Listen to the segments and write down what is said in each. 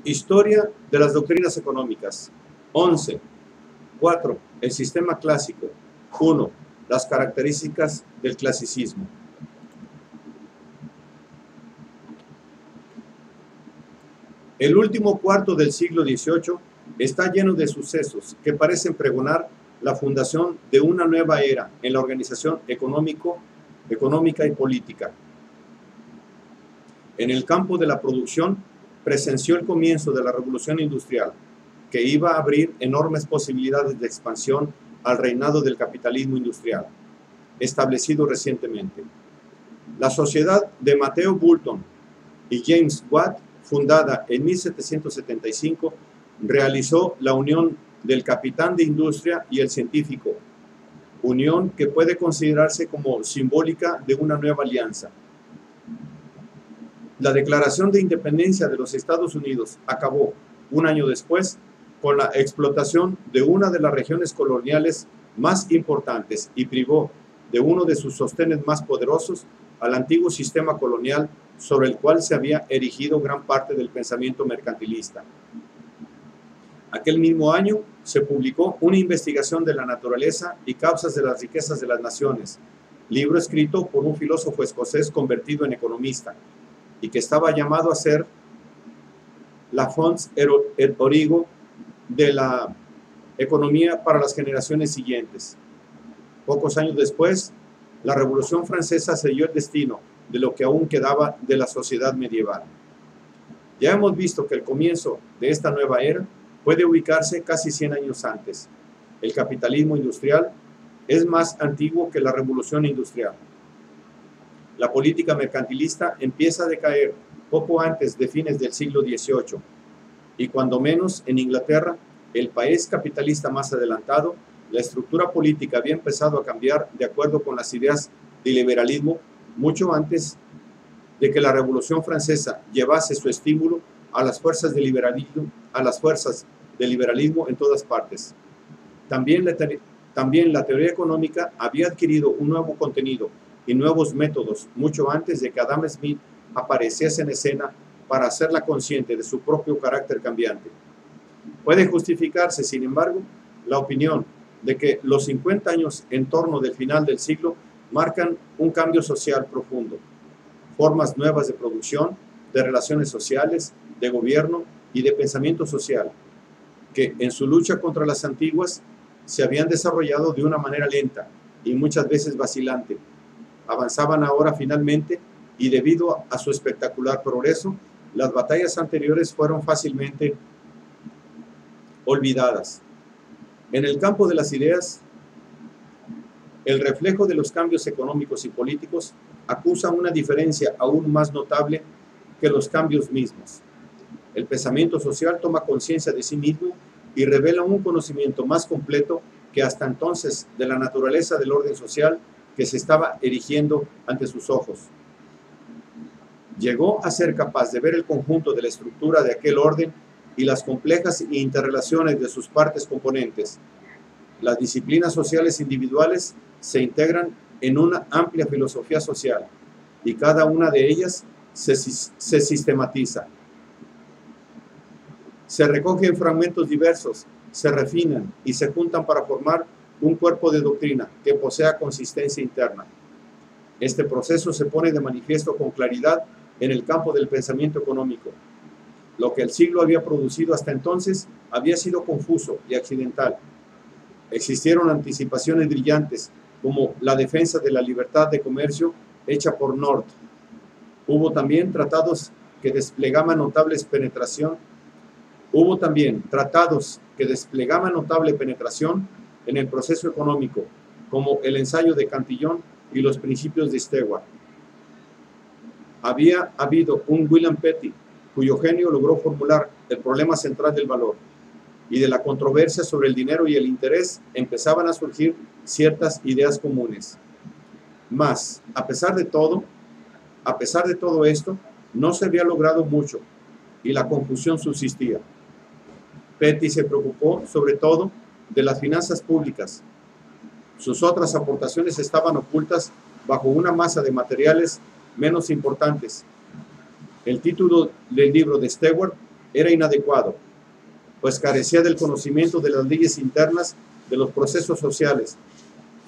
Historia de las doctrinas económicas. 11. 4. El sistema clásico. 1. Las características del clasicismo. El último cuarto del siglo XVIII está lleno de sucesos que parecen pregonar la fundación de una nueva era en la organización económica y política. En el campo de la producción, presenció el comienzo de la revolución industrial, que iba a abrir enormes posibilidades de expansión al reinado del capitalismo industrial, establecido recientemente. La sociedad de Matthew Boulton y James Watt, fundada en 1775, realizó la unión del capitán de industria y el científico, unión que puede considerarse como simbólica de una nueva alianza. La Declaración de Independencia de los Estados Unidos acabó, un año después, con la explotación de una de las regiones coloniales más importantes y privó de uno de sus sostenes más poderosos al antiguo sistema colonial sobre el cual se había erigido gran parte del pensamiento mercantilista. Aquel mismo año se publicó una investigación de la naturaleza y causas de las riquezas de las naciones, libro escrito por un filósofo escocés convertido en economista, y que estaba llamado a ser la Fons et Origo de la economía para las generaciones siguientes. Pocos años después, la Revolución Francesa selló el destino de lo que aún quedaba de la sociedad medieval. Ya hemos visto que el comienzo de esta nueva era puede ubicarse casi 100 años antes. El capitalismo industrial es más antiguo que la Revolución Industrial. La política mercantilista empieza a decaer poco antes de fines del siglo XVIII, y cuando menos en Inglaterra, el país capitalista más adelantado, la estructura política había empezado a cambiar de acuerdo con las ideas del liberalismo mucho antes de que la Revolución Francesa llevase su estímulo a las fuerzas del liberalismo en todas partes. También la teoría económica había adquirido un nuevo contenido y nuevos métodos mucho antes de que Adam Smith apareciese en escena para hacerla consciente de su propio carácter cambiante. Puede justificarse, sin embargo, la opinión de que los 50 años en torno del final del siglo marcan un cambio social profundo, formas nuevas de producción, de relaciones sociales, de gobierno y de pensamiento social, que en su lucha contra las antiguas se habían desarrollado de una manera lenta y muchas veces vacilante. Avanzaban ahora finalmente, y debido a su espectacular progreso, las batallas anteriores fueron fácilmente olvidadas. En el campo de las ideas, el reflejo de los cambios económicos y políticos acusa una diferencia aún más notable que los cambios mismos. El pensamiento social toma conciencia de sí mismo y revela un conocimiento más completo que hasta entonces de la naturaleza del orden social que se estaba erigiendo ante sus ojos. Llegó a ser capaz de ver el conjunto de la estructura de aquel orden y las complejas interrelaciones de sus partes componentes. Las disciplinas sociales individuales se integran en una amplia filosofía social y cada una de ellas se sistematiza. Se recogen fragmentos diversos, se refinan y se juntan para formar un cuerpo de doctrina que posea consistencia interna. Este proceso se pone de manifiesto con claridad en el campo del pensamiento económico. Lo que el siglo había producido hasta entonces había sido confuso y accidental. Existieron anticipaciones brillantes, como la defensa de la libertad de comercio hecha por North. Hubo también tratados que desplegaban notable penetración en el proceso económico, como el ensayo de Cantillon y los principios de Stewart. Había habido un William Petty, cuyo genio logró formular el problema central del valor, y de la controversia sobre el dinero y el interés empezaban a surgir ciertas ideas comunes. Mas, a pesar de todo esto, no se había logrado mucho, y la confusión subsistía. Petty se preocupó, sobre todo, de las finanzas públicas. Sus otras aportaciones estaban ocultas bajo una masa de materiales menos importantes. El título del libro de Stewart era inadecuado, pues carecía del conocimiento de las leyes internas de los procesos sociales,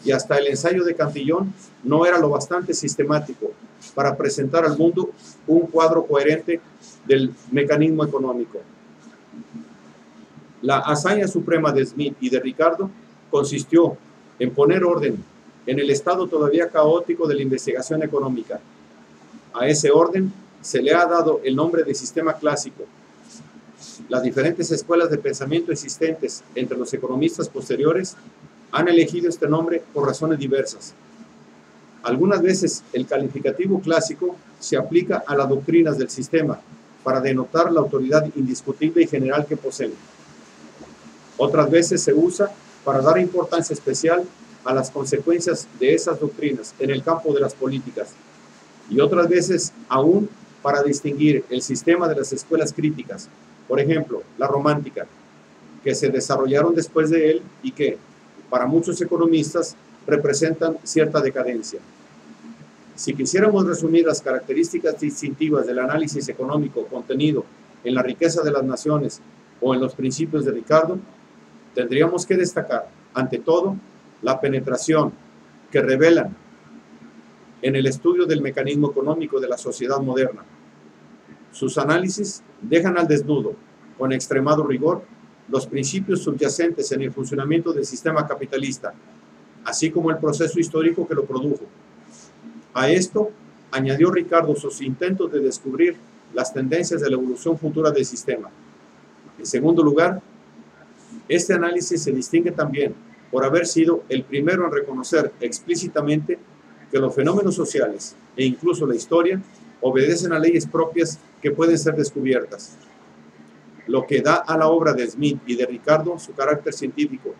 y hasta el ensayo de Cantillon no era lo bastante sistemático para presentar al mundo un cuadro coherente del mecanismo económico. La hazaña suprema de Smith y de Ricardo consistió en poner orden en el estado todavía caótico de la investigación económica. A ese orden se le ha dado el nombre de sistema clásico. Las diferentes escuelas de pensamiento existentes entre los economistas posteriores han elegido este nombre por razones diversas. Algunas veces el calificativo clásico se aplica a las doctrinas del sistema para denotar la autoridad indiscutible y general que poseen. Otras veces se usa para dar importancia especial a las consecuencias de esas doctrinas en el campo de las políticas, y otras veces aún para distinguir el sistema de las escuelas críticas, por ejemplo, la romántica, que se desarrollaron después de él y que, para muchos economistas, representan cierta decadencia. Si quisiéramos resumir las características distintivas del análisis económico contenido en La riqueza de las naciones o en Los principios de Ricardo, tendríamos que destacar, ante todo, la penetración que revelan en el estudio del mecanismo económico de la sociedad moderna. Sus análisis dejan al desnudo, con extremado rigor, los principios subyacentes en el funcionamiento del sistema capitalista, así como el proceso histórico que lo produjo. A esto añadió Ricardo sus intentos de descubrir las tendencias de la evolución futura del sistema. En segundo lugar, este análisis se distingue también por haber sido el primero en reconocer explícitamente que los fenómenos sociales e incluso la historia obedecen a leyes propias que pueden ser descubiertas, lo que da a la obra de Smith y de Ricardo su carácter científico.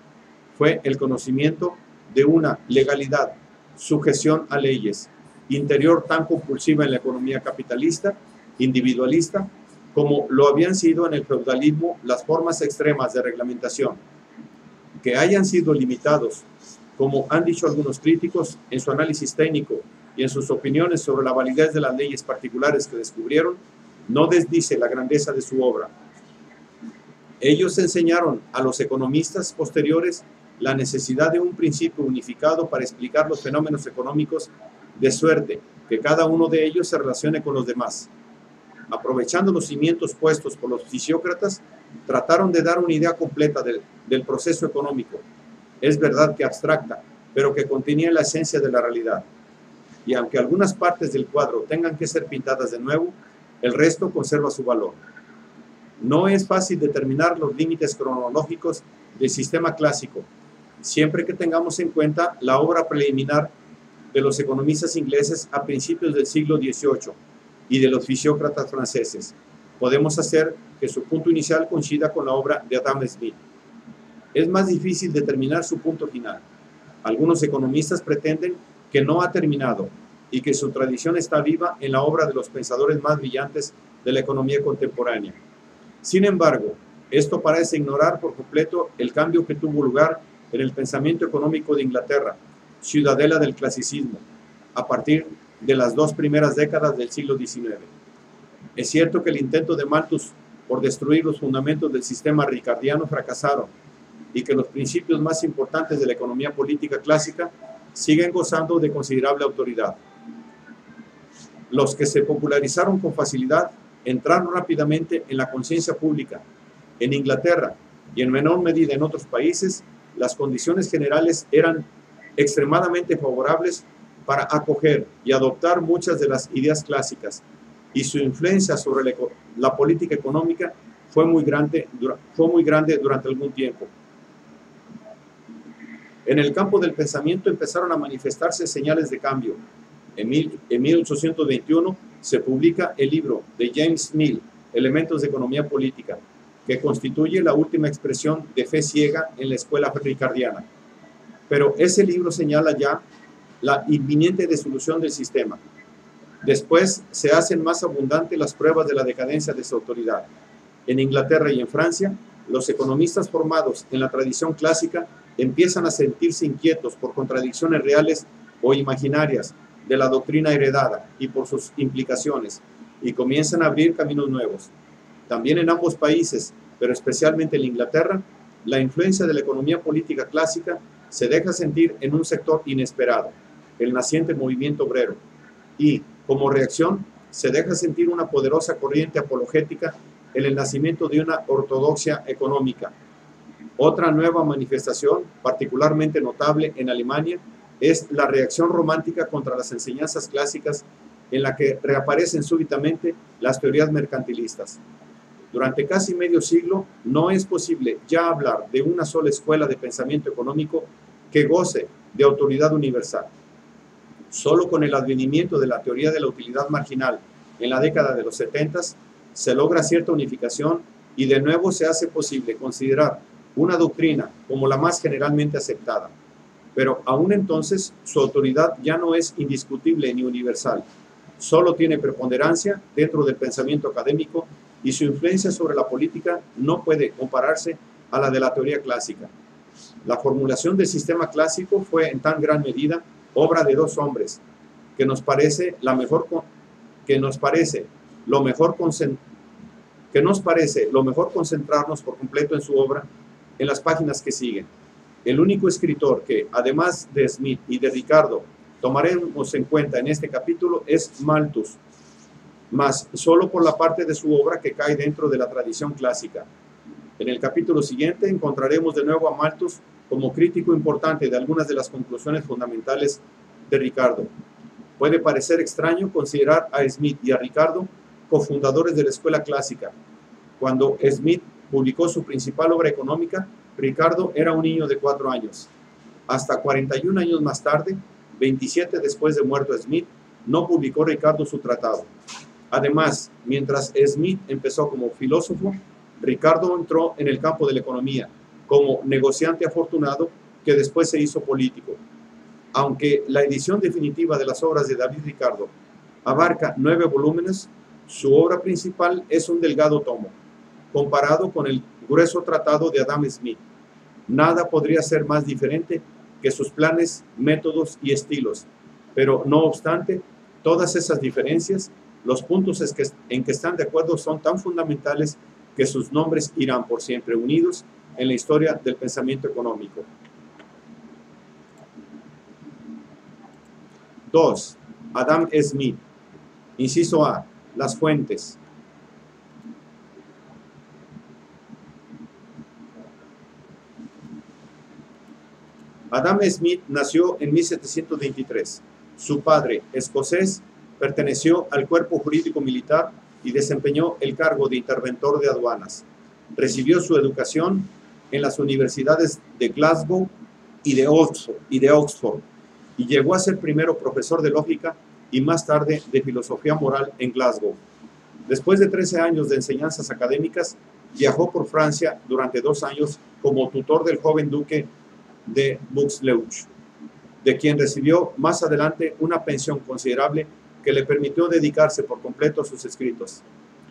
Fue el conocimiento de una legalidad, sujeción a leyes, interior tan compulsiva en la economía capitalista, individualista, como lo habían sido en el feudalismo las formas extremas de reglamentación, que hayan sido limitados, como han dicho algunos críticos en su análisis técnico y en sus opiniones sobre la validez de las leyes particulares que descubrieron, no desdice la grandeza de su obra. Ellos enseñaron a los economistas posteriores la necesidad de un principio unificado para explicar los fenómenos económicos, de suerte que cada uno de ellos se relacione con los demás. Aprovechando los cimientos puestos por los fisiócratas, trataron de dar una idea completa del proceso económico. Es verdad que abstracta, pero que contenía la esencia de la realidad. Y aunque algunas partes del cuadro tengan que ser pintadas de nuevo, el resto conserva su valor. No es fácil determinar los límites cronológicos del sistema clásico, siempre que tengamos en cuenta la obra preliminar de los economistas ingleses a principios del siglo XVIII y de los fisiócratas franceses. Podemos hacer que su punto inicial coincida con la obra de Adam Smith. Es más difícil determinar su punto final. Algunos economistas pretenden que no ha terminado y que su tradición está viva en la obra de los pensadores más brillantes de la economía contemporánea. Sin embargo, esto parece ignorar por completo el cambio que tuvo lugar en el pensamiento económico de Inglaterra, ciudadela del clasicismo, a partir de las 2 primeras décadas del siglo XIX. Es cierto que el intento de Malthus por destruir los fundamentos del sistema ricardiano fracasaron y que los principios más importantes de la economía política clásica siguen gozando de considerable autoridad. Los que se popularizaron con facilidad entraron rápidamente en la conciencia pública. En Inglaterra y en menor medida en otros países, las condiciones generales eran extremadamente favorables para acoger y adoptar muchas de las ideas clásicas, y su influencia sobre la política económica fue muy grande durante algún tiempo. En el campo del pensamiento empezaron a manifestarse señales de cambio. En 1821 se publica el libro de James Mill, Elementos de Economía Política, que constituye la última expresión de fe ciega en la escuela ricardiana. Pero ese libro señala ya la inminente disolución del sistema. Después se hacen más abundantes las pruebas de la decadencia de su autoridad. En Inglaterra y en Francia, los economistas formados en la tradición clásica empiezan a sentirse inquietos por contradicciones reales o imaginarias de la doctrina heredada y por sus implicaciones, y comienzan a abrir caminos nuevos. También en ambos países, pero especialmente en Inglaterra, la influencia de la economía política clásica se deja sentir en un sector inesperado, el naciente movimiento obrero, y, como reacción, se deja sentir una poderosa corriente apologética en el nacimiento de una ortodoxia económica. Otra nueva manifestación, particularmente notable en Alemania, es la reacción romántica contra las enseñanzas clásicas, en la que reaparecen súbitamente las teorías mercantilistas. Durante casi medio siglo no es posible ya hablar de una sola escuela de pensamiento económico que goce de autoridad universal. Solo con el advenimiento de la teoría de la utilidad marginal en la década de los 70 se logra cierta unificación y de nuevo se hace posible considerar una doctrina como la más generalmente aceptada. Pero aún entonces su autoridad ya no es indiscutible ni universal, solo tiene preponderancia dentro del pensamiento académico y su influencia sobre la política no puede compararse a la de la teoría clásica. La formulación del sistema clásico fue en tan gran medida obra de dos hombres que nos parece lo mejor concentrarnos por completo en su obra en las páginas que siguen. El único escritor que, además de Smith y de Ricardo, tomaremos en cuenta en este capítulo es Malthus, mas solo por la parte de su obra que cae dentro de la tradición clásica. En el capítulo siguiente encontraremos de nuevo a Malthus como crítico importante de algunas de las conclusiones fundamentales de Ricardo. Puede parecer extraño considerar a Smith y a Ricardo cofundadores de la escuela clásica. Cuando Smith publicó su principal obra económica, Ricardo era un niño de 4 años. Hasta 41 años más tarde, 27 después de muerto Smith, no publicó Ricardo su tratado. Además, mientras Smith empezó como filósofo, Ricardo entró en el campo de la economía como negociante afortunado que después se hizo político. Aunque la edición definitiva de las obras de David Ricardo abarca 9 volúmenes, su obra principal es un delgado tomo, comparado con el grueso tratado de Adam Smith. Nada podría ser más diferente que sus planes, métodos y estilos, pero no obstante, todas esas diferencias, los puntos en que están de acuerdo son tan fundamentales que sus nombres irán por siempre unidos en la historia del pensamiento económico. 2. Adam Smith. Inciso A. Las fuentes. Adam Smith nació en 1723. Su padre, escocés, perteneció al cuerpo jurídico militar y desempeñó el cargo de interventor de aduanas. Recibió su educación en las universidades de Glasgow y de Oxford, y llegó a ser primero profesor de lógica y más tarde de filosofía moral en Glasgow. Después de 13 años de enseñanzas académicas, viajó por Francia durante 2 años como tutor del joven duque de Buxleuch, de quien recibió más adelante una pensión considerable que le permitió dedicarse por completo a sus escritos.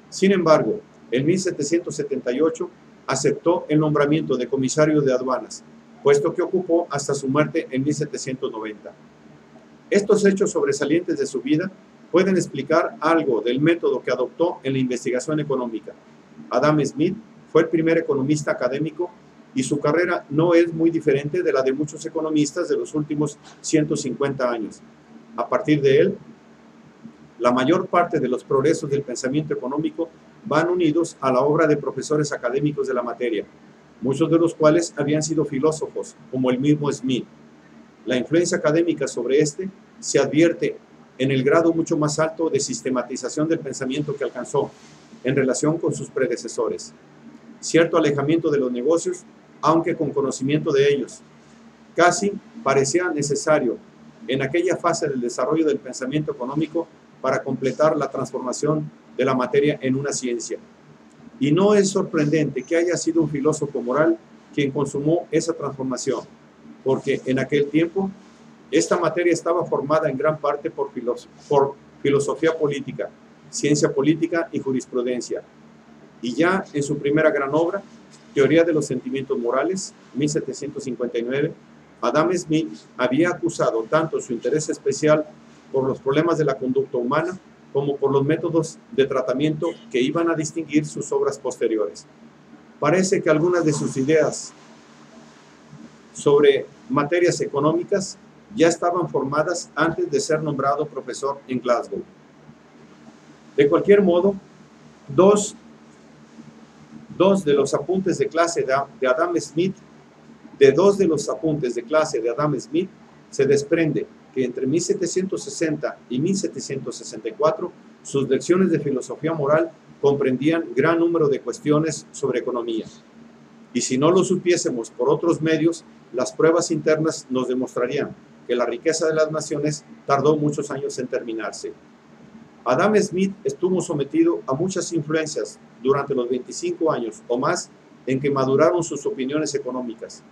Sin embargo, en 1778 aceptó el nombramiento de comisario de aduanas, puesto que ocupó hasta su muerte en 1790. Estos hechos sobresalientes de su vida pueden explicar algo del método que adoptó en la investigación económica. Adam Smith fue el primer economista académico y su carrera no es muy diferente de la de muchos economistas de los últimos 150 años. A partir de él, la mayor parte de los progresos del pensamiento económico van unidos a la obra de profesores académicos de la materia, muchos de los cuales habían sido filósofos, como el mismo Smith. La influencia académica sobre este se advierte en el grado mucho más alto de sistematización del pensamiento que alcanzó en relación con sus predecesores. Cierto alejamiento de los negocios, aunque con conocimiento de ellos, casi parecía necesario en aquella fase del desarrollo del pensamiento económico para completar la transformación de la materia en una ciencia. Y no es sorprendente que haya sido un filósofo moral quien consumó esa transformación, porque en aquel tiempo esta materia estaba formada en gran parte por filosofía política, ciencia política y jurisprudencia. Y ya en su primera gran obra, Teoría de los Sentimientos Morales, 1759, Adam Smith había acusado tanto su interés especial por los problemas de la conducta humana como por los métodos de tratamiento que iban a distinguir sus obras posteriores. Parece que algunas de sus ideas sobre materias económicas ya estaban formadas antes de ser nombrado profesor en Glasgow. De cualquier modo, dos de los apuntes de clase de Adam Smith, se desprende que entre 1760 y 1764 sus lecciones de filosofía moral comprendían gran número de cuestiones sobre economía. Y si no lo supiésemos por otros medios, las pruebas internas nos demostrarían que la riqueza de las naciones tardó muchos años en terminarse. Adam Smith estuvo sometido a muchas influencias durante los 25 años o más en que maduraron sus opiniones económicas.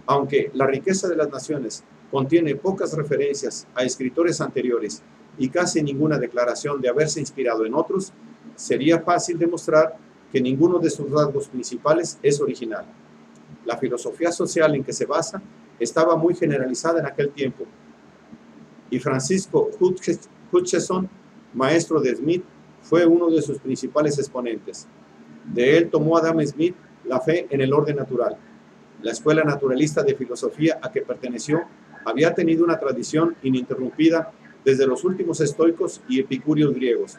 Aunque La riqueza de las naciones contiene pocas referencias a escritores anteriores y casi ninguna declaración de haberse inspirado en otros, sería fácil demostrar que ninguno de sus rasgos principales es original. La filosofía social en que se basa estaba muy generalizada en aquel tiempo, y Francisco Hutcheson, maestro de Smith, fue uno de sus principales exponentes. De él tomó Adam Smith la fe en el orden natural. La escuela naturalista de filosofía a que perteneció había tenido una tradición ininterrumpida desde los últimos estoicos y epicúreos griegos.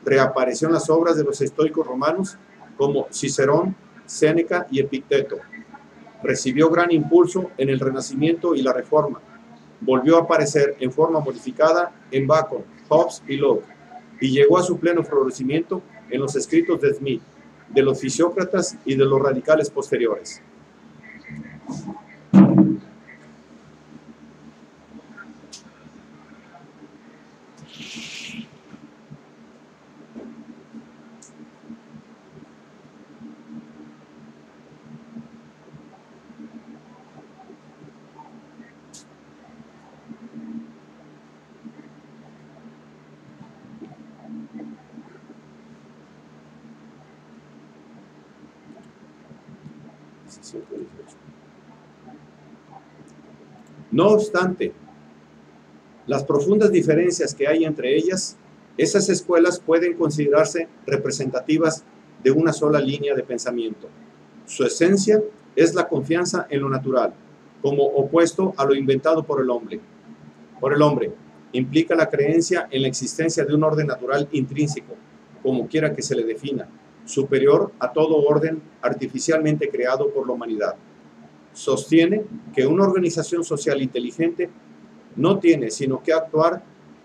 Reapareció en las obras de los estoicos romanos como Cicerón, Séneca y Epicteto. Recibió gran impulso en el Renacimiento y la Reforma. Volvió a aparecer en forma modificada en Bacon, Hobbes y Locke, y llegó a su pleno florecimiento en los escritos de Smith, de los fisiócratas y de los radicales posteriores. No obstante, las profundas diferencias que hay entre ellas, esas escuelas pueden considerarse representativas de una sola línea de pensamiento. Su esencia es la confianza en lo natural, como opuesto a lo inventado por el hombre. Por el hombre, implica la creencia en la existencia de un orden natural intrínseco, como quiera que se le defina, superior a todo orden artificialmente creado por la humanidad. Sostiene que una organización social inteligente no tiene sino que actuar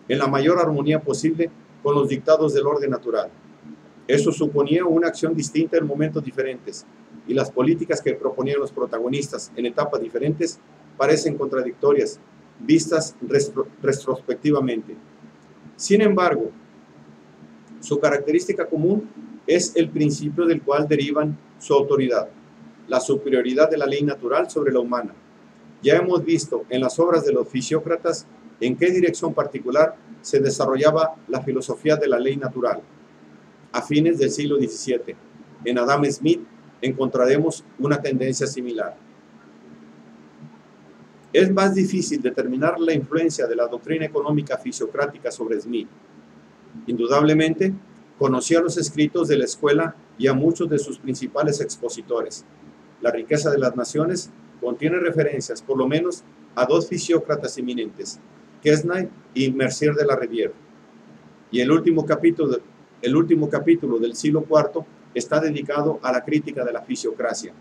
en la mayor armonía posible con los dictados del orden natural. Eso suponía una acción distinta en momentos diferentes, y las políticas que proponían los protagonistas en etapas diferentes parecen contradictorias, vistas retrospectivamente. Sin embargo, su característica común es el principio del cual derivan su autoridad, la superioridad de la ley natural sobre la humana. Ya hemos visto en las obras de los fisiócratas en qué dirección particular se desarrollaba la filosofía de la ley natural. A fines del siglo XVII, en Adam Smith encontraremos una tendencia similar. Es más difícil determinar la influencia de la doctrina económica fisiocrática sobre Smith. Indudablemente, conocía los escritos de la escuela y a muchos de sus principales expositores. La riqueza de las naciones contiene referencias, por lo menos, a dos fisiócratas eminentes, Quesnay y Mercier de la Rivière. Y el último capítulo del siglo IV está dedicado a la crítica de la fisiocracia.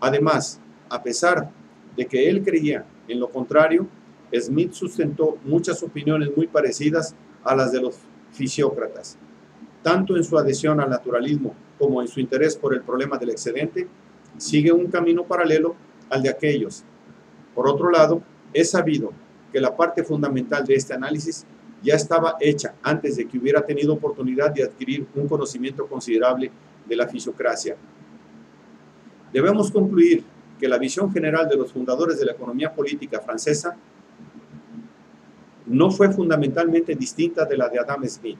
Además, a pesar de que él creía en lo contrario, Smith sustentó muchas opiniones muy parecidas a las de los fisiócratas, tanto en su adhesión al naturalismo como en su interés por el problema del excedente. Sigue un camino paralelo al de aquellos. Por otro lado, es sabido que la parte fundamental de este análisis ya estaba hecha antes de que hubiera tenido oportunidad de adquirir un conocimiento considerable de la fisiocracia. Debemos concluir que la visión general de los fundadores de la economía política francesa no fue fundamentalmente distinta de la de Adam Smith,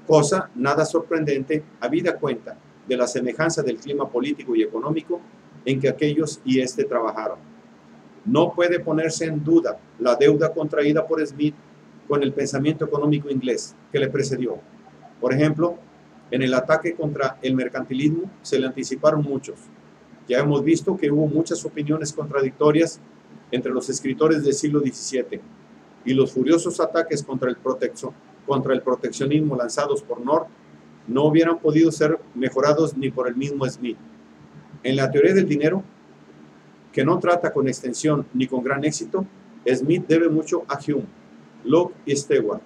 cosa nada sorprendente habida cuenta de la semejanza del clima político y económico en que aquellos y éste trabajaron. No puede ponerse en duda la deuda contraída por Smith con el pensamiento económico inglés que le precedió. Por ejemplo, en el ataque contra el mercantilismo se le anticiparon muchos. Ya hemos visto que hubo muchas opiniones contradictorias entre los escritores del siglo XVII y los furiosos ataques contra el proteccionismo lanzados por North no hubieran podido ser mejorados ni por el mismo Smith. En la teoría del dinero, que no trata con extensión ni con gran éxito, Smith debe mucho a Hume, Locke y Stewart.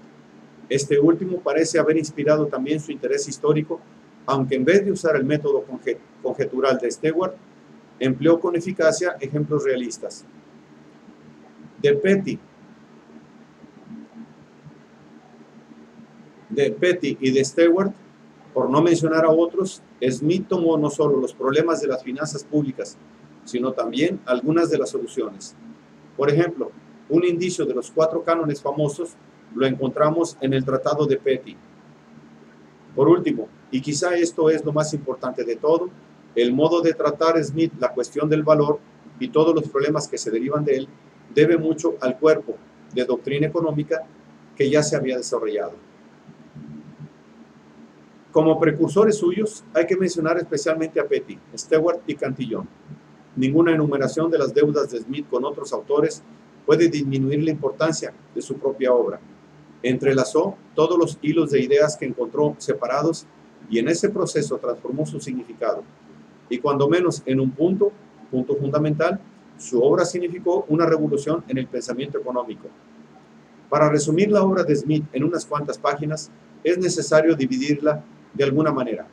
Este último parece haber inspirado también su interés histórico, aunque en vez de usar el método conjetural de Stewart, empleó con eficacia ejemplos realistas. De Petty y de Stewart, por no mencionar a otros, Smith tomó no solo los problemas de las finanzas públicas, sino también algunas de las soluciones. Por ejemplo, un indicio de los 4 cánones famosos lo encontramos en el Tratado de Petty. Por último, y quizá esto es lo más importante de todo, el modo de tratar Smith la cuestión del valor y todos los problemas que se derivan de él debe mucho al cuerpo de doctrina económica que ya se había desarrollado. Como precursores suyos hay que mencionar especialmente a Petty, Stewart y Cantillon. Ninguna enumeración de las deudas de Smith con otros autores puede disminuir la importancia de su propia obra. Entrelazó todos los hilos de ideas que encontró separados y en ese proceso transformó su significado. Y cuando menos en un punto fundamental, su obra significó una revolución en el pensamiento económico. Para resumir la obra de Smith en unas cuantas páginas, es necesario dividirla de alguna manera.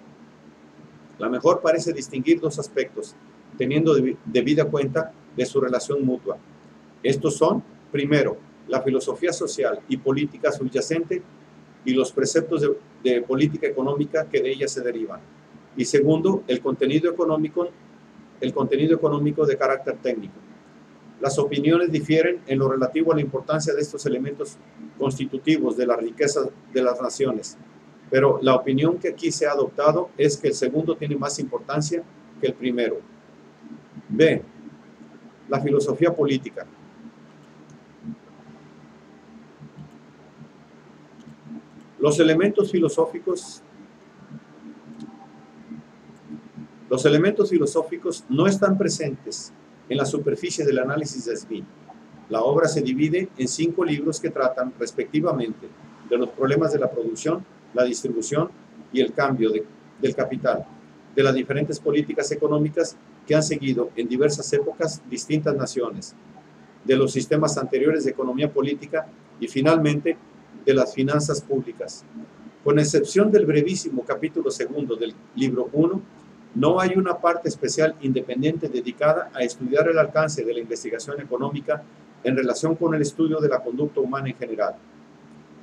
La mejor parece distinguir 2 aspectos, teniendo debida cuenta de su relación mutua. Estos son, primero, la filosofía social y política subyacente y los preceptos de política económica que de ella se derivan. Y segundo, el contenido económico de carácter técnico. Las opiniones difieren en lo relativo a la importancia de estos elementos constitutivos de la riqueza de las naciones, pero la opinión que aquí se ha adoptado es que el segundo tiene más importancia que el primero. B. La filosofía política. Los elementos filosóficos no están presentes en la superficie del análisis de Smith. La obra se divide en 5 libros que tratan respectivamente de los problemas de la producción, la distribución y el cambio del capital, de las diferentes políticas económicas que han seguido en diversas épocas distintas naciones, de los sistemas anteriores de economía política y finalmente de las finanzas públicas. Con excepción del brevísimo capítulo 2 del libro 1, no hay una parte especial independiente dedicada a estudiar el alcance de la investigación económica en relación con el estudio de la conducta humana en general.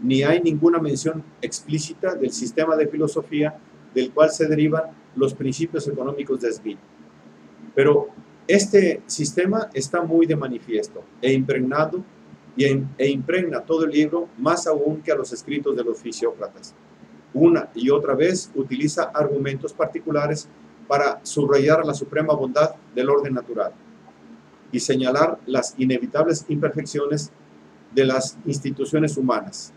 Ni hay ninguna mención explícita del sistema de filosofía del cual se derivan los principios económicos de Smith. Pero este sistema está muy de manifiesto e impregna todo el libro, más aún que a los escritos de los fisiócratas. Una y otra vez utiliza argumentos particulares para subrayar la suprema bondad del orden natural y señalar las inevitables imperfecciones de las instituciones humanas.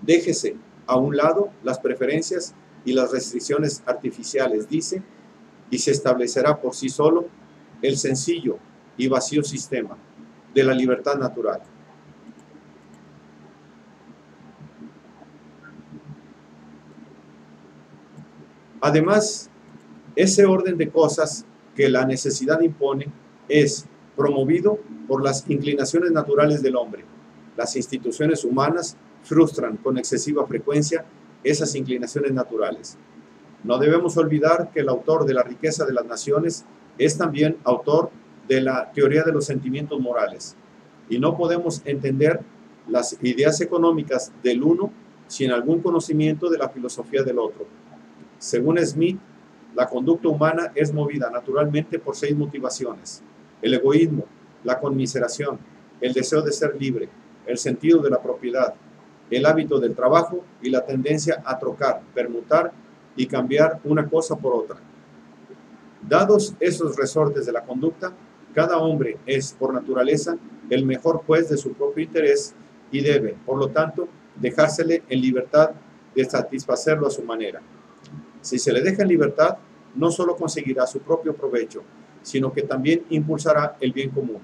Déjese a un lado las preferencias y las restricciones artificiales, dice, y se establecerá por sí solo el sencillo y vacío sistema de la libertad natural. Además, ese orden de cosas que la necesidad impone es promovido por las inclinaciones naturales del hombre. Las instituciones humanas frustran con excesiva frecuencia esas inclinaciones naturales. No debemos olvidar que el autor de La riqueza de las naciones es también autor de la teoría de los sentimientos morales, y no podemos entender las ideas económicas del uno sin algún conocimiento de la filosofía del otro. Según Smith, la conducta humana es movida naturalmente por 6 motivaciones: el egoísmo, la conmiseración, el deseo de ser libre, el sentido de la propiedad, el hábito del trabajo y la tendencia a trocar, permutar y cambiar una cosa por otra. Dados esos resortes de la conducta, Cada hombre es, por naturaleza, el mejor juez de su propio interés y debe, por lo tanto, dejársele en libertad de satisfacerlo a su manera. Si se le deja en libertad, no solo conseguirá su propio provecho, sino que también impulsará el bien común.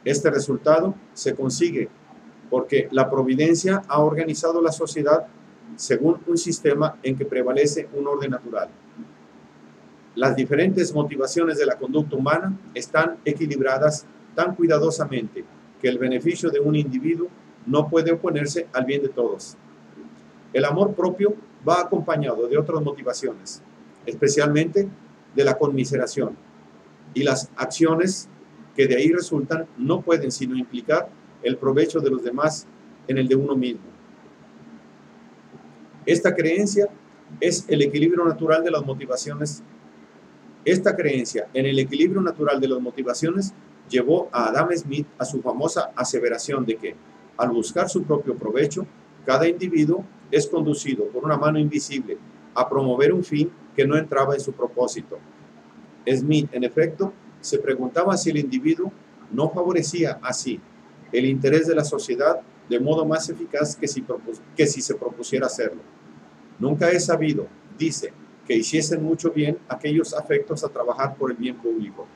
Este resultado se consigue porque la providencia ha organizado la sociedad según un sistema en que prevalece un orden natural. Las diferentes motivaciones de la conducta humana están equilibradas tan cuidadosamente que el beneficio de un individuo no puede oponerse al bien de todos. El amor propio va acompañado de otras motivaciones, especialmente de la conmiseración, y las acciones que de ahí resultan no pueden sino implicar el provecho de los demás en el de uno mismo. Esta creencia es el equilibrio natural de las motivaciones. Esta creencia en el equilibrio natural de las motivaciones llevó a Adam Smith a su famosa aseveración de que, al buscar su propio provecho, cada individuo es conducido por una mano invisible a promover un fin que no entraba en su propósito. Smith, en efecto, se preguntaba si el individuo no favorecía así el interés de la sociedad de modo más eficaz que si se propusiera hacerlo. Nunca he sabido, dice, que hiciesen mucho bien aquellos afectos a trabajar por el bien público.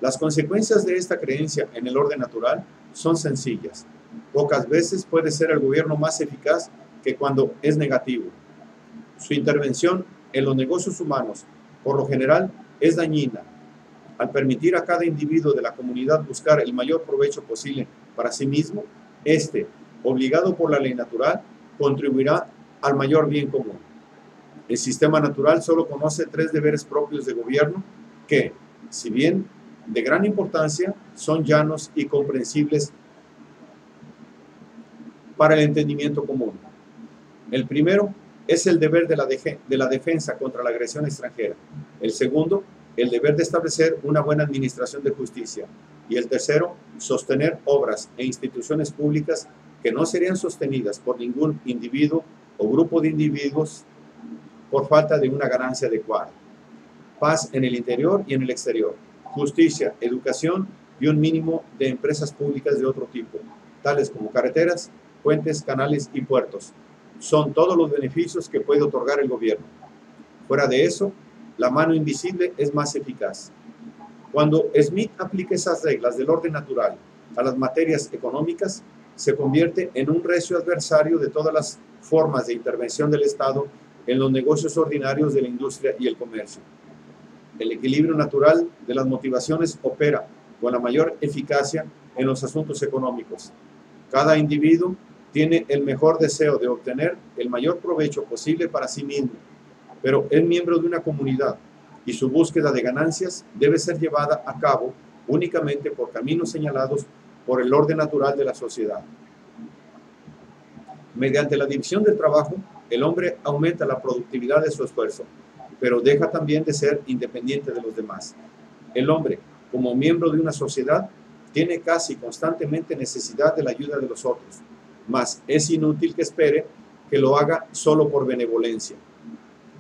Las consecuencias de esta creencia en el orden natural son sencillas. Pocas veces puede ser el gobierno más eficaz que cuando es negativo. Su intervención en los negocios humanos, por lo general, es dañina. Al permitir a cada individuo de la comunidad buscar el mayor provecho posible para sí mismo, éste, obligado por la ley natural, contribuirá al mayor bien común. El sistema natural solo conoce 3 deberes propios de gobierno que, si bien de gran importancia, son llanos y comprensibles para el entendimiento común. El primero es el deber de la defensa contra la agresión extranjera. El segundo, el deber de establecer una buena administración de justicia. Y el tercero, sostener obras e instituciones públicas que no serían sostenidas por ningún individuo o grupo de individuos por falta de una ganancia adecuada. Paz en el interior y en el exterior. Justicia, educación y un mínimo de empresas públicas de otro tipo, tales como carreteras, puentes, canales y puertos. Son todos los beneficios que puede otorgar el gobierno. Fuera de eso, la mano invisible es más eficaz. Cuando Smith aplica esas reglas del orden natural a las materias económicas, se convierte en un recio adversario de todas las formas de intervención del Estado en los negocios ordinarios de la industria y el comercio. El equilibrio natural de las motivaciones opera con la mayor eficacia en los asuntos económicos. Cada individuo tiene el mejor deseo de obtener el mayor provecho posible para sí mismo, pero es miembro de una comunidad y su búsqueda de ganancias debe ser llevada a cabo únicamente por caminos señalados por el orden natural de la sociedad. Mediante la división del trabajo, el hombre aumenta la productividad de su esfuerzo, pero deja también de ser independiente de los demás. El hombre, como miembro de una sociedad, tiene casi constantemente necesidad de la ayuda de los otros, mas es inútil que espere que lo haga solo por benevolencia.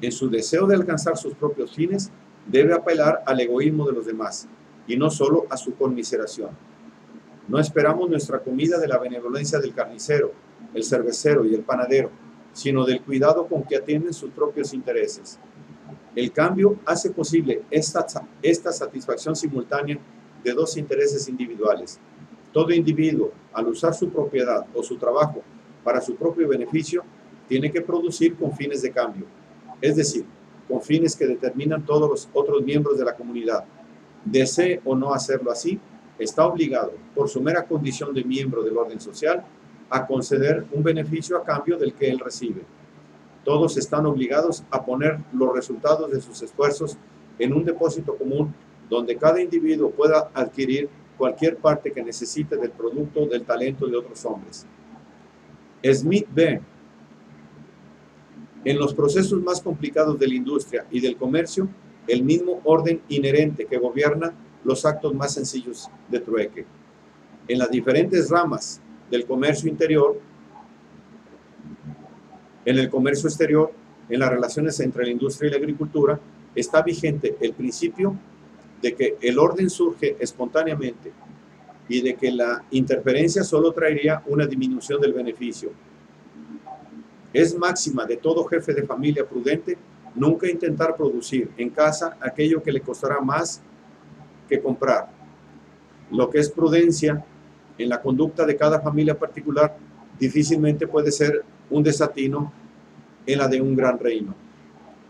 En su deseo de alcanzar sus propios fines, debe apelar al egoísmo de los demás, y no solo a su conmiseración. No esperamos nuestra comida de la benevolencia del carnicero, el cervecero y el panadero, sino del cuidado con que atienden sus propios intereses. El cambio hace posible esta satisfacción simultánea de 2 intereses individuales. Todo individuo, al usar su propiedad o su trabajo para su propio beneficio, tiene que producir con fines de cambio, es decir, con fines que determinan todos los otros miembros de la comunidad. Desee o no hacerlo así, está obligado, por su mera condición de miembro del orden social, a conceder un beneficio a cambio del que él recibe. Todos están obligados a poner los resultados de sus esfuerzos en un depósito común donde cada individuo pueda adquirir cualquier parte que necesite del producto del talento de otros hombres. Smith ve en los procesos más complicados de la industria y del comercio el mismo orden inherente que gobierna los actos más sencillos de trueque. En las diferentes ramas del comercio interior, en el comercio exterior, en las relaciones entre la industria y la agricultura, está vigente el principio de que el orden surge espontáneamente y de que la interferencia solo traería una disminución del beneficio. Es máxima de todo jefe de familia prudente nunca intentar producir en casa aquello que le costará más que comprar. Lo que es prudencia en la conducta de cada familia particular difícilmente puede ser un desatino en la de un gran reino.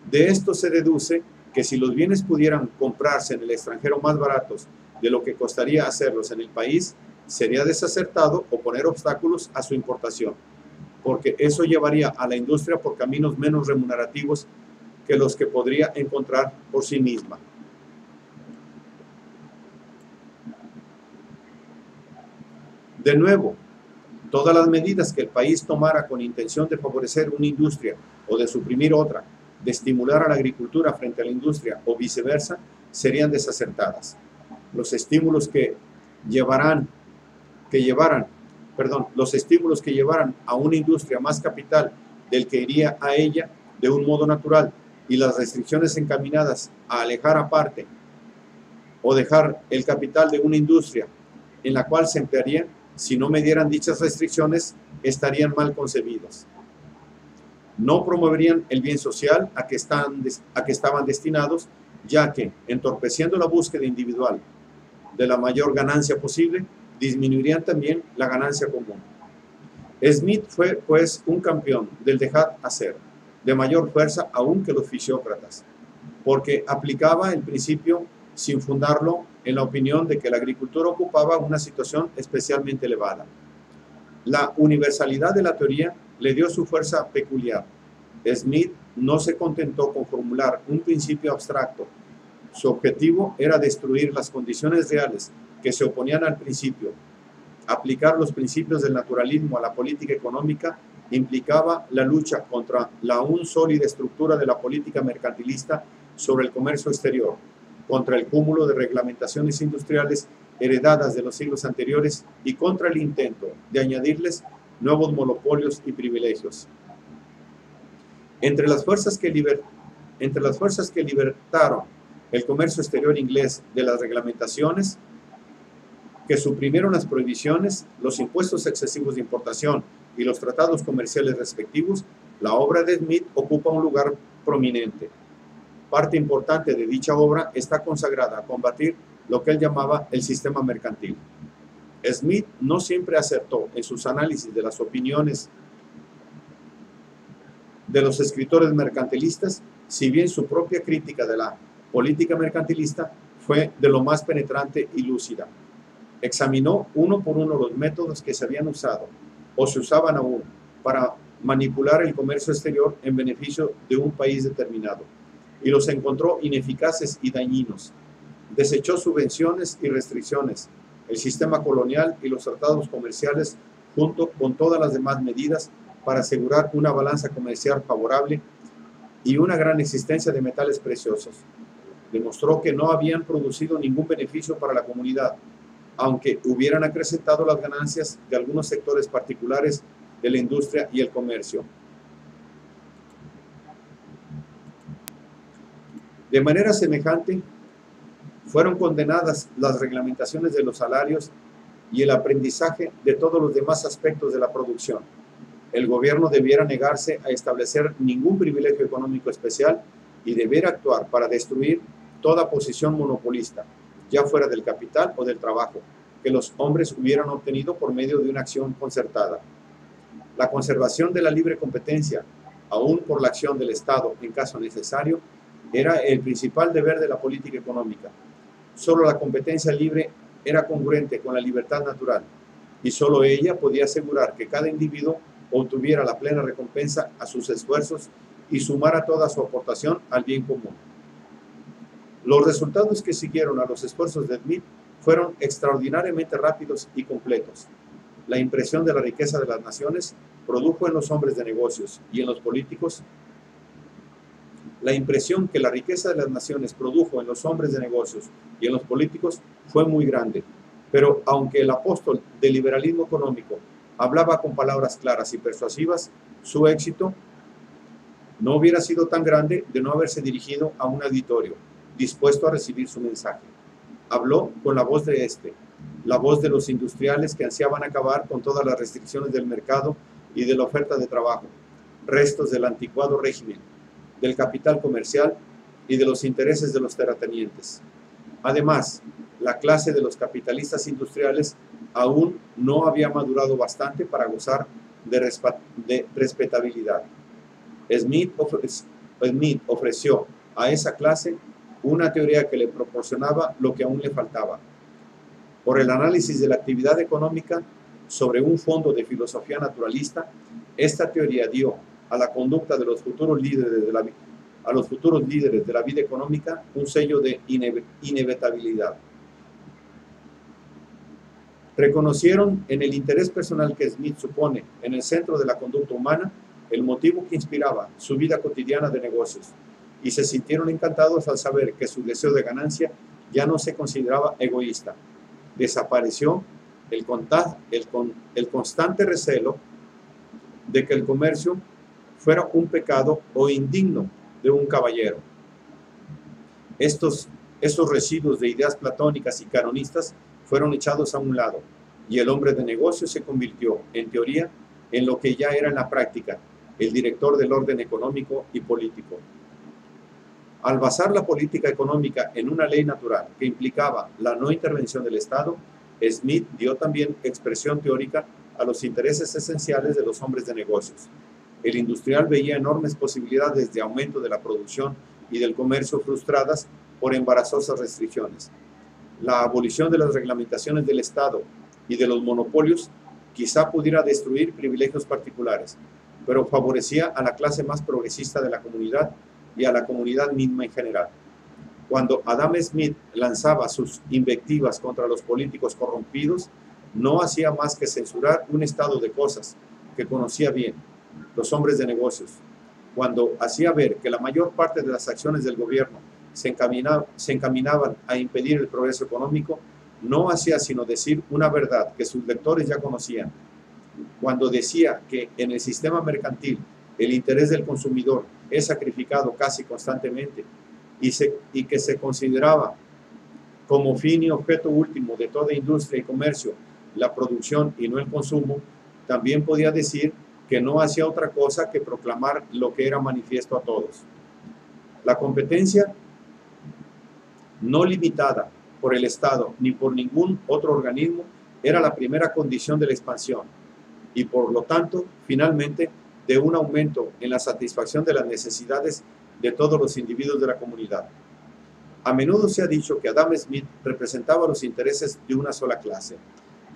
De esto se deduce que si los bienes pudieran comprarse en el extranjero más baratos de lo que costaría hacerlos en el país, sería desacertado oponer obstáculos a su importación, porque eso llevaría a la industria por caminos menos remunerativos que los que podría encontrar por sí misma. De nuevo, todas las medidas que el país tomara con intención de favorecer una industria o de suprimir otra, de estimular a la agricultura frente a la industria o viceversa, serían desacertadas. Los estímulos que llevaran a una industria más capital del que iría a ella de un modo natural y las restricciones encaminadas a alejar aparte o dejar el capital de una industria en la cual se emplearían, si no medieran dichas restricciones, estarían mal concebidos. No promoverían el bien social a que estaban destinados, ya que, entorpeciendo la búsqueda individual de la mayor ganancia posible, disminuirían también la ganancia común. Smith fue, pues, un campeón del dejar hacer, de mayor fuerza aún que los fisiócratas, porque aplicaba el principio sin fundarlo en la opinión de que la agricultura ocupaba una situación especialmente elevada. La universalidad de la teoría le dio su fuerza peculiar. Smith no se contentó con formular un principio abstracto. Su objetivo era destruir las condiciones reales que se oponían al principio. Aplicar los principios del naturalismo a la política económica implicaba la lucha contra la aún sólida estructura de la política mercantilista sobre el comercio exterior, contra el cúmulo de reglamentaciones industriales heredadas de los siglos anteriores y contra el intento de añadirles nuevos monopolios y privilegios. Entre las fuerzas que libertaron el comercio exterior inglés de las reglamentaciones, que suprimieron las prohibiciones, los impuestos excesivos de importación y los tratados comerciales respectivos, la obra de Smith ocupa un lugar prominente. Parte importante de dicha obra está consagrada a combatir lo que él llamaba el sistema mercantil. Smith no siempre acertó en sus análisis de las opiniones de los escritores mercantilistas, si bien su propia crítica de la política mercantilista fue de lo más penetrante y lúcida. Examinó uno por uno los métodos que se habían usado o se usaban aún para manipular el comercio exterior en beneficio de un país determinado, y los encontró ineficaces y dañinos. Desechó subvenciones y restricciones, el sistema colonial y los tratados comerciales junto con todas las demás medidas para asegurar una balanza comercial favorable y una gran existencia de metales preciosos. Demostró que no habían producido ningún beneficio para la comunidad, aunque hubieran acrecentado las ganancias de algunos sectores particulares de la industria y el comercio. De manera semejante, fueron condenadas las reglamentaciones de los salarios y el aprendizaje de todos los demás aspectos de la producción. El gobierno debiera negarse a establecer ningún privilegio económico especial y debiera actuar para destruir toda posición monopolista, ya fuera del capital o del trabajo, que los hombres hubieran obtenido por medio de una acción concertada. La conservación de la libre competencia, aún por la acción del Estado en caso necesario, era el principal deber de la política económica. Solo la competencia libre era congruente con la libertad natural, y solo ella podía asegurar que cada individuo obtuviera la plena recompensa a sus esfuerzos y sumara toda su aportación al bien común. Los resultados que siguieron a los esfuerzos de Smith fueron extraordinariamente rápidos y completos. La impresión de la riqueza de las naciones produjo en los hombres de negocios y en los políticos. La impresión que la riqueza de las naciones produjo en los hombres de negocios y en los políticos fue muy grande, pero aunque el apóstol del liberalismo económico hablaba con palabras claras y persuasivas, su éxito no hubiera sido tan grande de no haberse dirigido a un auditorio dispuesto a recibir su mensaje. Habló con la voz de la voz de los industriales que ansiaban acabar con todas las restricciones del mercado y de la oferta de trabajo, restos del anticuado régimen, del capital comercial y de los intereses de los terratenientes. Además, la clase de los capitalistas industriales aún no había madurado bastante para gozar de respetabilidad. Smith ofreció a esa clase una teoría que le proporcionaba lo que aún le faltaba. Por el análisis de la actividad económica sobre un fondo de filosofía naturalista, esta teoría dio a la conducta de los futuros líderes de la vida económica un sello de inevitabilidad. Reconocieron en el interés personal que Smith supone en el centro de la conducta humana el motivo que inspiraba su vida cotidiana de negocios y se sintieron encantados al saber que su deseo de ganancia ya no se consideraba egoísta. Desapareció el constante recelo de que el comercio fuera un pecado o indigno de un caballero. Estos residuos de ideas platónicas y canonistas fueron echados a un lado y el hombre de negocios se convirtió, en teoría, en lo que ya era en la práctica, el director del orden económico y político. Al basar la política económica en una ley natural que implicaba la no intervención del Estado, Smith dio también expresión teórica a los intereses esenciales de los hombres de negocios. El industrial veía enormes posibilidades de aumento de la producción y del comercio frustradas por embarazosas restricciones. La abolición de las reglamentaciones del Estado y de los monopolios quizá pudiera destruir privilegios particulares, pero favorecía a la clase más progresista de la comunidad y a la comunidad misma en general. Cuando Adam Smith lanzaba sus invectivas contra los políticos corrompidos, no hacía más que censurar un estado de cosas que conocía bien, los hombres de negocios. Cuando hacía ver que la mayor parte de las acciones del gobierno se encaminaban a impedir el progreso económico, no hacía sino decir una verdad que sus lectores ya conocían. Cuando decía que en el sistema mercantil el interés del consumidor es sacrificado casi constantemente y que se consideraba como fin y objeto último de toda industria y comercio la producción y no el consumo, también podía decir que no hacía otra cosa que proclamar lo que era manifiesto a todos. La competencia no limitada por el Estado ni por ningún otro organismo era la primera condición de la expansión y por lo tanto, finalmente, de un aumento en la satisfacción de las necesidades de todos los individuos de la comunidad. A menudo se ha dicho que Adam Smith representaba los intereses de una sola clase.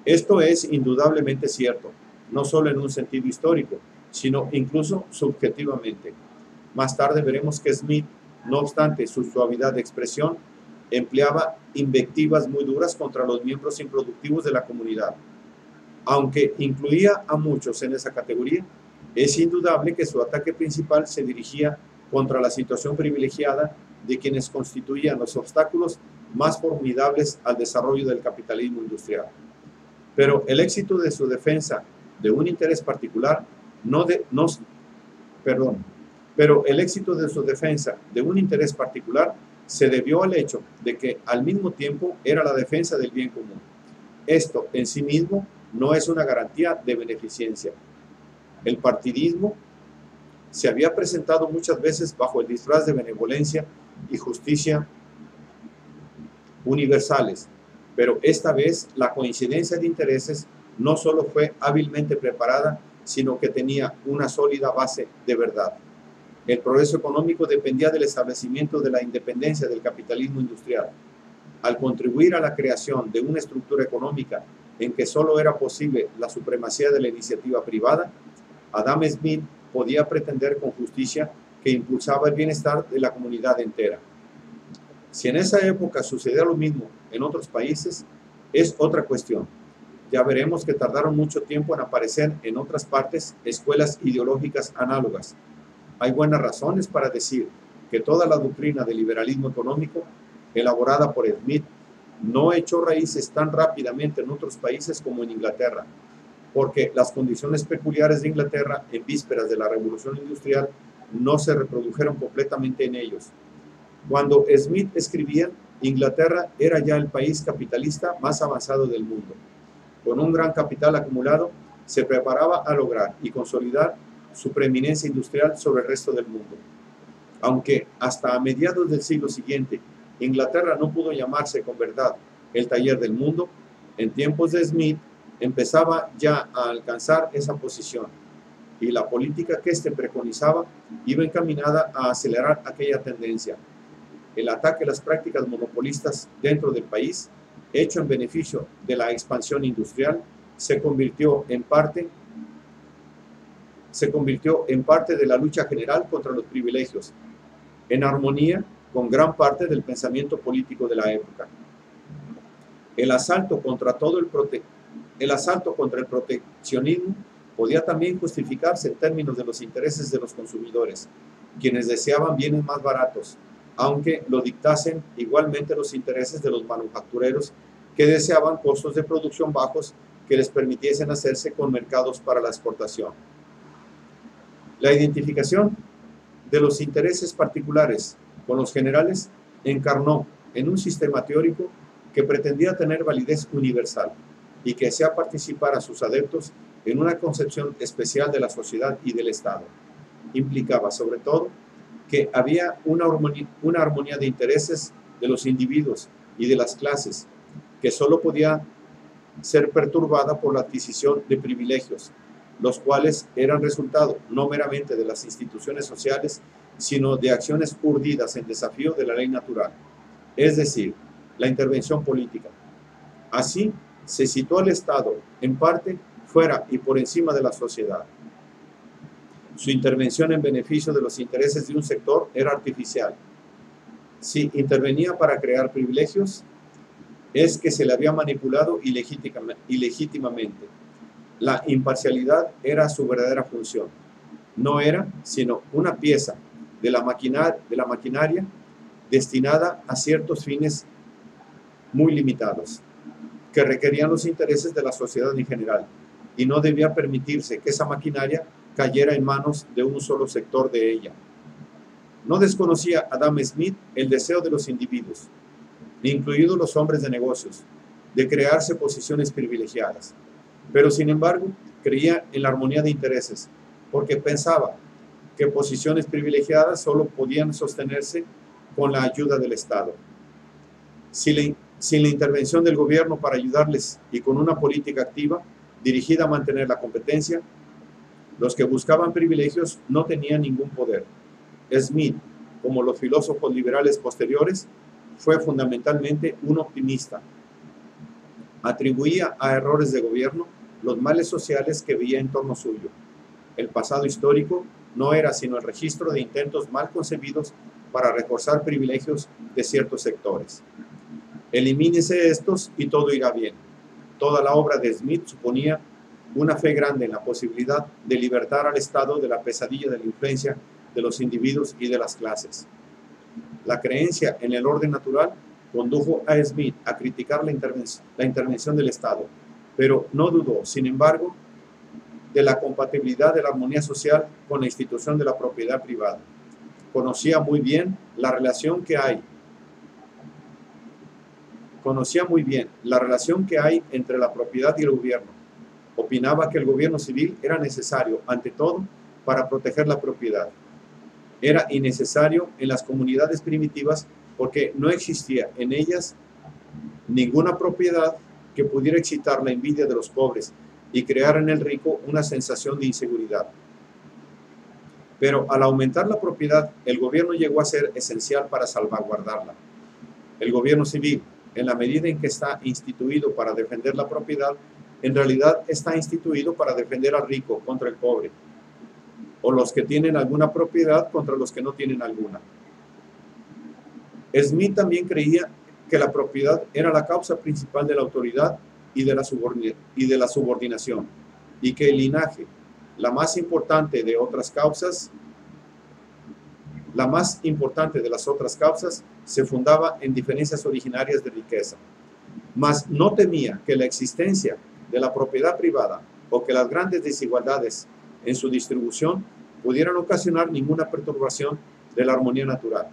Esto es indudablemente cierto, no solo en un sentido histórico, sino incluso subjetivamente. Más tarde veremos que Smith, no obstante su suavidad de expresión, empleaba invectivas muy duras contra los miembros improductivos de la comunidad. Aunque incluía a muchos en esa categoría, es indudable que su ataque principal se dirigía contra la situación privilegiada de quienes constituían los obstáculos más formidables al desarrollo del capitalismo industrial. Pero el éxito de su defensa de un interés particular se debió al hecho de que al mismo tiempo era la defensa del bien común. Esto en sí mismo no es una garantía de beneficencia. El partidismo se había presentado muchas veces bajo el disfraz de benevolencia y justicia universales, pero esta vez la coincidencia de intereses no solo fue hábilmente preparada, sino que tenía una sólida base de verdad. El progreso económico dependía del establecimiento de la independencia del capitalismo industrial. Al contribuir a la creación de una estructura económica en que solo era posible la supremacía de la iniciativa privada, Adam Smith podía pretender con justicia que impulsaba el bienestar de la comunidad entera. Si en esa época sucedía lo mismo en otros países, es otra cuestión. Ya veremos que tardaron mucho tiempo en aparecer en otras partes escuelas ideológicas análogas. Hay buenas razones para decir que toda la doctrina del liberalismo económico, elaborada por Smith, no echó raíces tan rápidamente en otros países como en Inglaterra, porque las condiciones peculiares de Inglaterra en vísperas de la Revolución Industrial no se reprodujeron completamente en ellos. Cuando Smith escribía, Inglaterra era ya el país capitalista más avanzado del mundo. Con un gran capital acumulado, se preparaba a lograr y consolidar su preeminencia industrial sobre el resto del mundo. Aunque hasta a mediados del siglo siguiente, Inglaterra no pudo llamarse con verdad el taller del mundo, en tiempos de Smith empezaba ya a alcanzar esa posición, y la política que éste preconizaba iba encaminada a acelerar aquella tendencia. El ataque a las prácticas monopolistas dentro del país, hecho en beneficio de la expansión industrial, se convirtió en parte de la lucha general contra los privilegios, en armonía con gran parte del pensamiento político de la época. El asalto contra el proteccionismo podía también justificarse en términos de los intereses de los consumidores, quienes deseaban bienes más baratos, aunque lo dictasen igualmente los intereses de los manufactureros, que deseaban costos de producción bajos que les permitiesen hacerse con mercados para la exportación. La identificación de los intereses particulares con los generales encarnó en un sistema teórico que pretendía tener validez universal y que hacía participar a sus adeptos en una concepción especial de la sociedad y del Estado. Implicaba, sobre todo, que había una armonía de intereses de los individuos y de las clases, que solo podía ser perturbada por la adquisición de privilegios, los cuales eran resultado no meramente de las instituciones sociales, sino de acciones urdidas en desafío de la ley natural, es decir, la intervención política. Así, se situó al Estado, en parte, fuera y por encima de la sociedad. Su intervención en beneficio de los intereses de un sector era artificial. Si intervenía para crear privilegios, es que se le había manipulado ilegítimamente. La imparcialidad era su verdadera función. No era sino una pieza de la maquinaria destinada a ciertos fines muy limitados, que requerían los intereses de la sociedad en general, y no debía permitirse que esa maquinaria cayera en manos de un solo sector de ella. No desconocía Adam Smith el deseo de los individuos, incluidos los hombres de negocios, de crearse posiciones privilegiadas, pero sin embargo creía en la armonía de intereses, porque pensaba que posiciones privilegiadas solo podían sostenerse con la ayuda del Estado. Sin la intervención del gobierno para ayudarles y con una política activa dirigida a mantener la competencia, los que buscaban privilegios no tenían ningún poder. Smith, como los filósofos liberales posteriores, fue fundamentalmente un optimista. Atribuía a errores de gobierno los males sociales que veía en torno suyo. El pasado histórico no era sino el registro de intentos mal concebidos para reforzar privilegios de ciertos sectores. Elimínese estos y todo irá bien. Toda la obra de Smith suponía una fe grande en la posibilidad de libertar al Estado de la pesadilla de la influencia de los individuos y de las clases. La creencia en el orden natural condujo a Smith a criticar la intervención del Estado, pero no dudó, sin embargo, de la compatibilidad de la armonía social con la institución de la propiedad privada. Conocía muy bien la relación que hay entre la propiedad y el gobierno. Opinaba que el gobierno civil era necesario, ante todo, para proteger la propiedad. Era innecesario en las comunidades primitivas porque no existía en ellas ninguna propiedad que pudiera excitar la envidia de los pobres y crear en el rico una sensación de inseguridad. Pero al aumentar la propiedad, el gobierno llegó a ser esencial para salvaguardarla. El gobierno civil, en la medida en que está instituido para defender la propiedad, en realidad está instituido para defender al rico contra el pobre, o los que tienen alguna propiedad contra los que no tienen alguna. Smith también creía que la propiedad era la causa principal de la autoridad y de la subordinación, y que el linaje, la más importante de las otras causas, se fundaba en diferencias originarias de riqueza. Mas no temía que la existencia de la propiedad privada o que las grandes desigualdades en su distribución pudieran ocasionar ninguna perturbación de la armonía natural.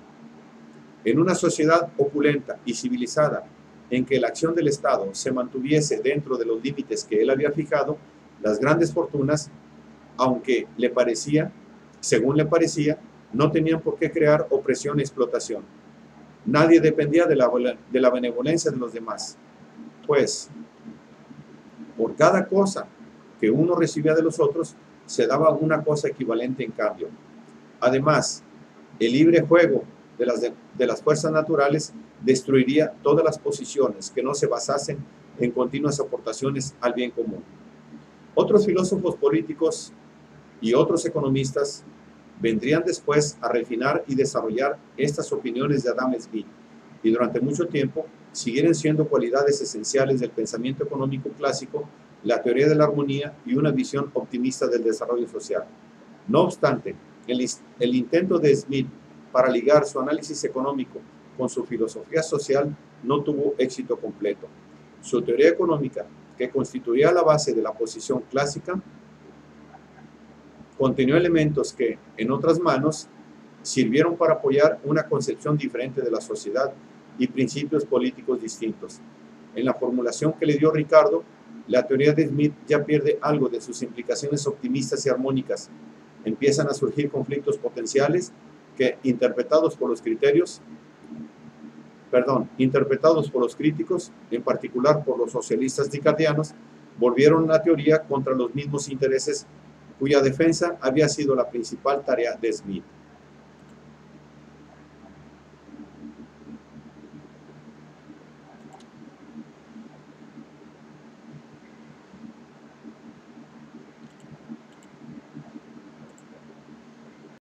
En una sociedad opulenta y civilizada, en que la acción del Estado se mantuviese dentro de los límites que él había fijado, las grandes fortunas, aunque le parecía, según le parecía, no tenían por qué crear opresión y explotación. Nadie dependía de la benevolencia de los demás, pues por cada cosa que uno recibía de los otros, se daba una cosa equivalente en cambio. Además, el libre juego de las fuerzas naturales destruiría todas las posiciones que no se basasen en continuas aportaciones al bien común. Otros filósofos políticos y otros economistas vendrían después a refinar y desarrollar estas opiniones de Adam Smith, y durante mucho tiempo siguieron siendo cualidades esenciales del pensamiento económico clásico, la teoría de la armonía y una visión optimista del desarrollo social. No obstante, el intento de Smith para ligar su análisis económico con su filosofía social no tuvo éxito completo. Su teoría económica, que constituía la base de la posición clásica, contenía elementos que, en otras manos, sirvieron para apoyar una concepción diferente de la sociedad y principios políticos distintos. En la formulación que le dio Ricardo, la teoría de Smith ya pierde algo de sus implicaciones optimistas y armónicas. Empiezan a surgir conflictos potenciales que, interpretados por los críticos, en particular por los socialistas ricardianos, volvieron la teoría contra los mismos intereses cuya defensa había sido la principal tarea de Smith.